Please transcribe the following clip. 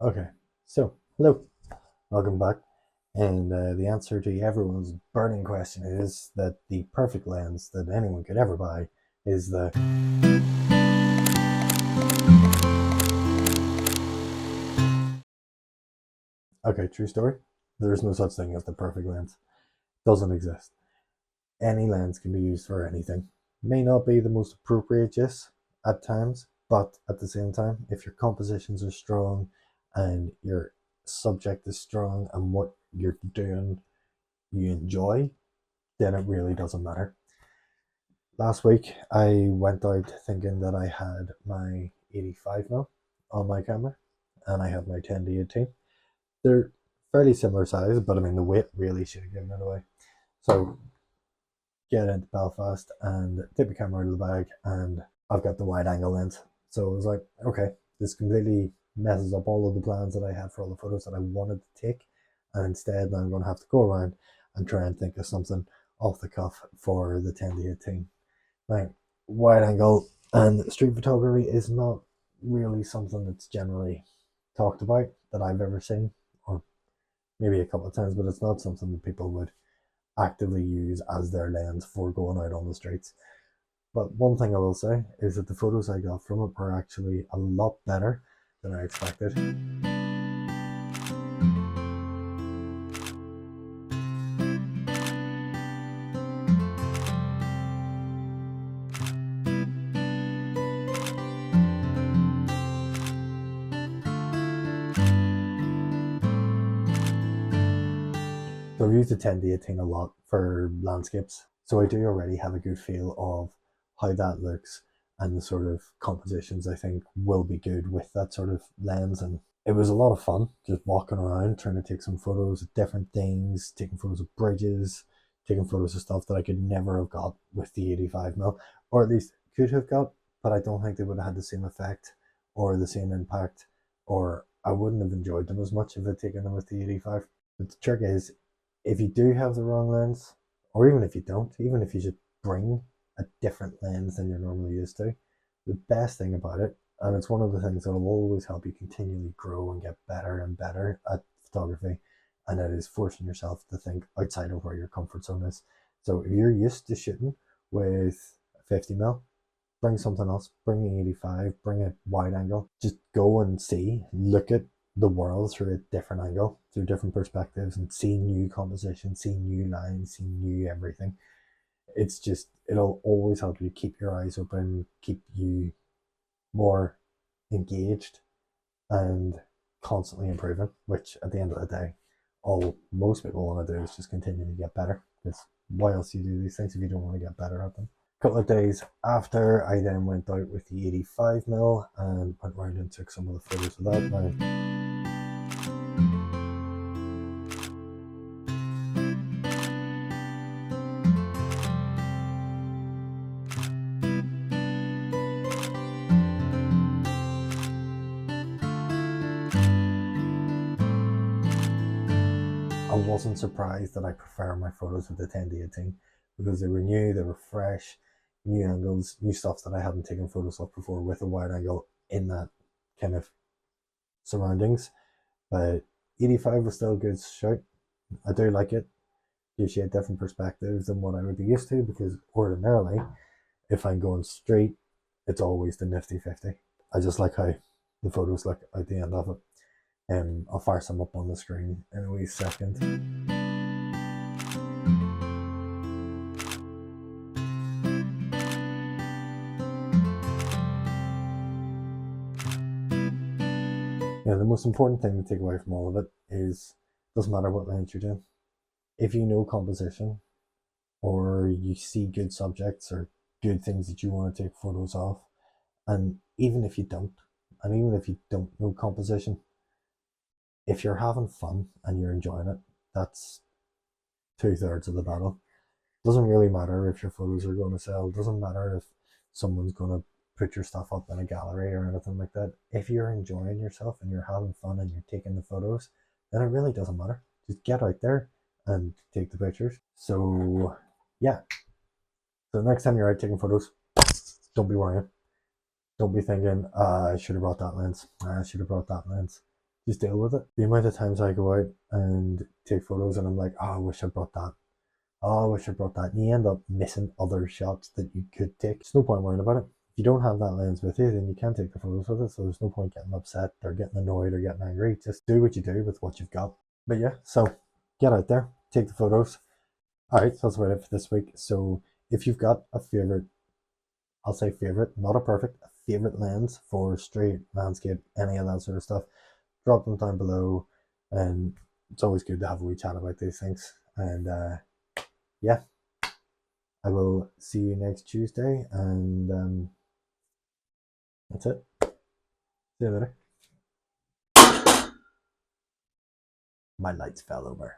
Okay, so hello, welcome back. And the answer to everyone's burning question is that the perfect lens that anyone could ever buy is the. Okay, true story. There is no such thing as the perfect lens. Doesn't exist. Any lens can be used for anything. May not be the most appropriate, yes, at times, but at the same time, if your compositions are strong and your subject is strong and what you're doing you enjoy, then it really doesn't matter. Last week, I went out thinking that I had my 85mm on my camera and I had my 10 to 18. They're fairly similar size, but I mean, the weight really should have given it away. So, get into Belfast and take the camera out of the bag, and I've got the wide angle lens. So, I was like, okay, this completely messes up all of the plans that I had for all the photos that I wanted to take. And instead, I'm going to have to go around and try and think of something off the cuff for the 10 to 18. Like, wide angle and street photography is not really something that's generally talked about that I've ever seen, or maybe a couple of times, but it's not something that people would actively use as their lens for going out on the streets. But one thing I will say is that the photos I got from it were actually a lot better than I expected. So I've used the 10 to 18 a lot for landscapes. So I do already have a good feel of how that looks and the sort of compositions I think will be good with that sort of lens. And it was a lot of fun just walking around trying to take some photos of different things, taking photos of bridges, taking photos of stuff that I could never have got with the 85mm, or at least could have got, but I don't think they would have had the same effect or the same impact, or I wouldn't have enjoyed them as much if I'd taken them with the 85. But the trick is, if you do have the wrong lens, or even if you don't, even if you should bring a different lens than you're normally used to, the best thing about it, and it's one of the things that will always help you continually grow and get better and better at photography, and it is forcing yourself to think outside of where your comfort zone is. So if you're used to shooting with 50mm, bring something else, bring an 85, bring a wide angle, just go and see, look at the world through a different angle, through different perspectives, and see new compositions, see new lines, see new everything. It's just, it'll always help you keep your eyes open, keep you more engaged and constantly improving, which at the end of the day, all most people want to do is just continue to get better. Because why else do you do these things if you don't want to get better at them? A couple of days after, I then went out with the 85mm and went round and took some of the photos of that. Now, I wasn't surprised that I prefer my photos with the 10 to 18 because they were new, they were fresh, new angles, new stuff that I hadn't taken photos of before with a wide angle in that kind of surroundings. But 85 was still a good shout. I do like it. Gives you a different perspective than what I would be used to because ordinarily, if I'm going straight, it's always the nifty 50. I just like how the photos look at the end of it. I'll fire some up on the screen in a wee second. Yeah, the most important thing to take away from all of it is it doesn't matter what lens you're doing. If you know composition or you see good subjects or good things that you want to take photos of, and even if you don't, and even if you don't know composition, if you're having fun and you're enjoying it, that's 2/3 of the battle. Doesn't really matter if your photos are going to sell. Doesn't matter if someone's going to put your stuff up in a gallery or anything like that. If you're enjoying yourself and you're having fun and you're taking the photos, then it really doesn't matter. Just get out there and take the pictures. So yeah. So the next time you're out taking photos, don't be worrying. Don't be thinking, I should have brought that lens. I should have brought that lens. just deal with it. The amount of times I go out and take photos and I'm like, oh, I wish I brought that. Oh, I wish I brought that. And you end up missing other shots that you could take. There's no point worrying about it. If you don't have that lens with you, then you can't take the photos with it. So there's no point getting upset or getting annoyed or getting angry. Just do what you do with what you've got. But yeah, so get out there, take the photos. All right, so that's about it for this week. So if you've got a favorite, I'll say favorite, not a perfect, a favorite lens for straight, landscape, any of that sort of stuff, drop them down below. And it's always good to have a wee chat about these things. And yeah, I will see you next Tuesday. And that's it. See you later. My lights fell over.